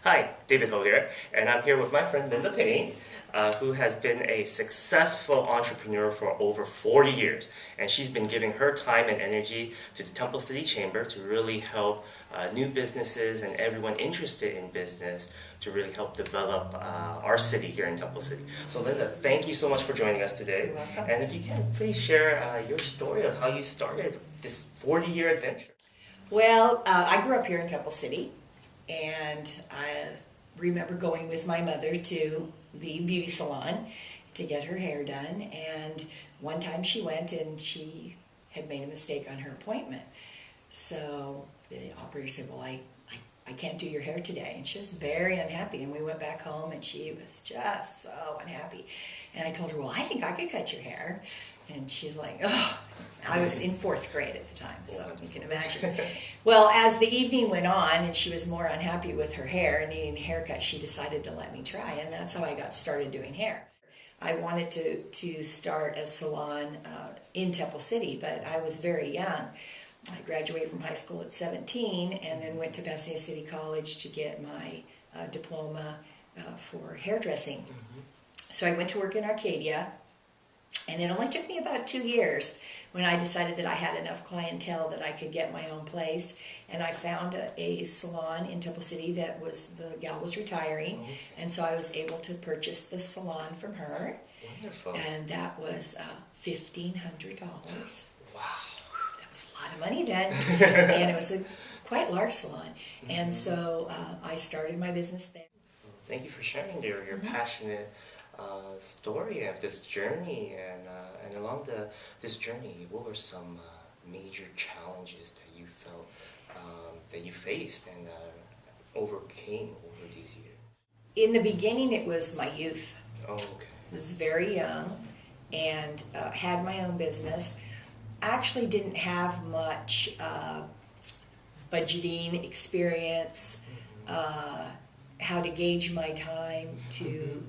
Hi, David Ho here, and I'm here with my friend Linda Payne, who has been a successful entrepreneur for over 40 years. And she's been giving her time and energy to the Temple City Chamber to really help new businesses and everyone interested in business to really help develop our city here in Temple City. So Linda, thank you so much for joining us today. You're welcome. And if you can, please share your story of how you started this 40-year adventure. Well, I grew up here in Temple City, and I remember going with my mother to the beauty salon to get her hair done. And one time she went and she had made a mistake on her appointment. So the operator said, well, I can't do your hair today. And she was very unhappy. And we went back home and she was just so unhappy. And I told her, well, I think I could cut your hair. And she's like, oh, I was in 4th grade at the time, so you can imagine. Well, as the evening went on and she was more unhappy with her hair and needing a haircut, she decided to let me try, and that's how I got started doing hair. I wanted to start a salon in Temple City, but I was very young. I graduated from high school at 17 and then went to Pasadena City College to get my diploma for hairdressing. So I went to work in Arcadia. And it only took me about 2 years when I decided that I had enough clientele that I could get my own place. And I found a salon in Temple City that the gal was retiring. And so I was able to purchase the salon from her. Wonderful. And that was $1,500. Wow. That was a lot of money then. And it was a quite large salon. And so I started my business there. Thank you for sharing your passionate story of this journey, and along this journey, what were some major challenges that you felt that you faced and overcame over these years? In the beginning, it was my youth. Oh, okay. I was very young and had my own business. Actually didn't have much budgeting experience, how to gauge my time to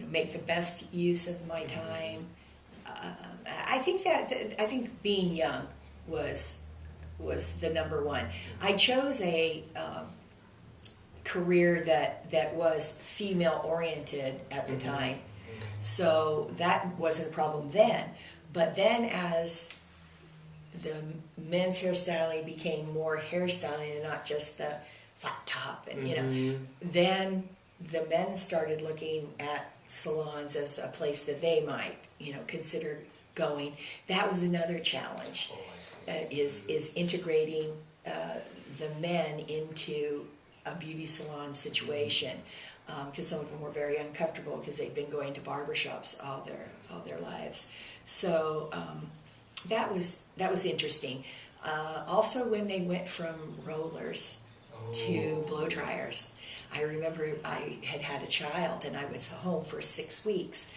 make the best use of my time. I think being young was the number one. I chose a career that was female oriented at the time, so that wasn't a problem then. But then as the men's hairstyling became more hairstyling and not just the flat top, and then the men started looking at salons as a place that they might, consider going. That was another challenge, is integrating the men into a beauty salon situation, because some of them were very uncomfortable because they'd been going to barbershops all their lives. So that was interesting. Also, when they went from rollers to blow dryers. I remember I had a child and I was home for 6 weeks,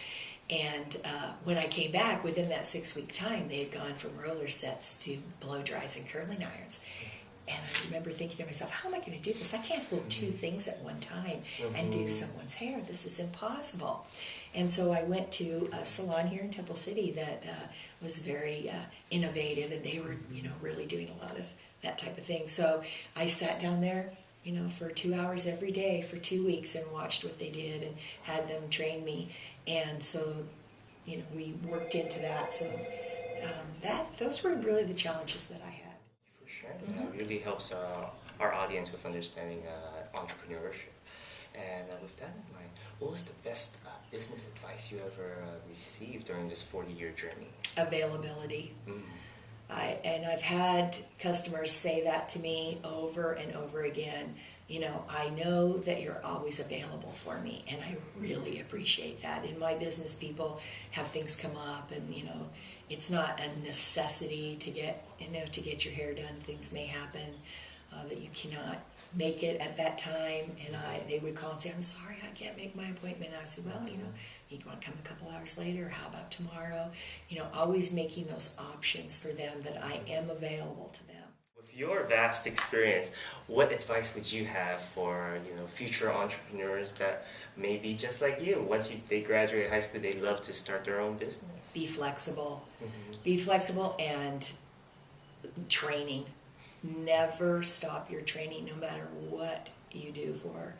and when I came back, within that 6-week time, they had gone from roller sets to blow dries and curling irons. And I remember thinking to myself, how am I going to do this? I can't hold 2 things at one time and do someone's hair. This is impossible. And so I went to a salon here in Temple City that was very innovative, and they were, really doing a lot of that type of thing. So I sat down there, for 2 hours every day for 2 weeks and watched what they did and had them train me. And so, we worked into that. So those were really the challenges that I had. For sure. That really helps our audience with understanding entrepreneurship. And with that in mind, what was the best business advice you ever received during this 40-year journey? Availability. And I've had customers say that to me over and over again. I know that you're always available for me, and I really appreciate that. In my business, people have things come up, and it's not a necessity to get your hair done. Things may happen that you cannot make it at that time, and they would call and say, I'm sorry, I can't make my appointment. And I said, well, you'd want to come a couple hours later, or how about tomorrow? Always making those options for them, that I am available to them. With your vast experience, what advice would you have for future entrepreneurs that may be just like you? Once they graduate high school, they love to start their own business. Be flexible. Be flexible, and training. Never stop your training, no matter what you do for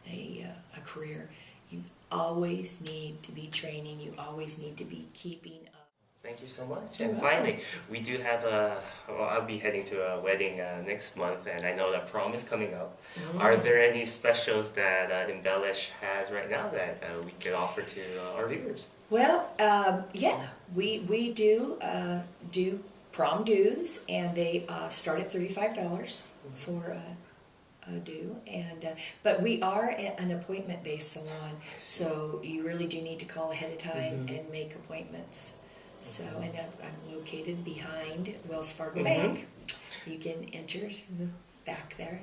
a career, you always need to be training, you always need to be keeping up. Thank you so much. You're And welcome. finally, we do have well, I'll be heading to a wedding next month, and I know that prom is coming up. Are there any specials that Embellish has right now that we could offer to our viewers? Well, yeah, we do prom dues, and they start at $35 for a due, and but we are an appointment-based salon, so you really do need to call ahead of time and make appointments. So, and I'm located behind Wells Fargo Bank. You can enter through the back there,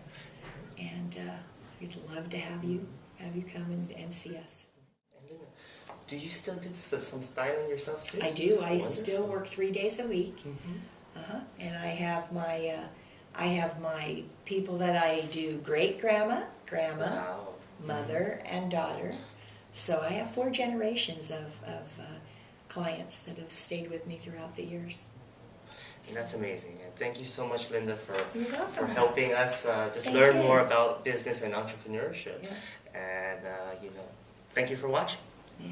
and we'd love to have you come and see us. And then, do you still do some styling yourself too? I do. I Wonderful. still work 3 days a week, and I have my people that I do great grandma, Wow. mother, and daughter. So I have 4 generations of clients that have stayed with me throughout the years. And that's amazing. And thank you so much, Linda, You're welcome. for helping us just Thank learn you. more about business and entrepreneurship. Yeah. And, thank you for watching. Yeah.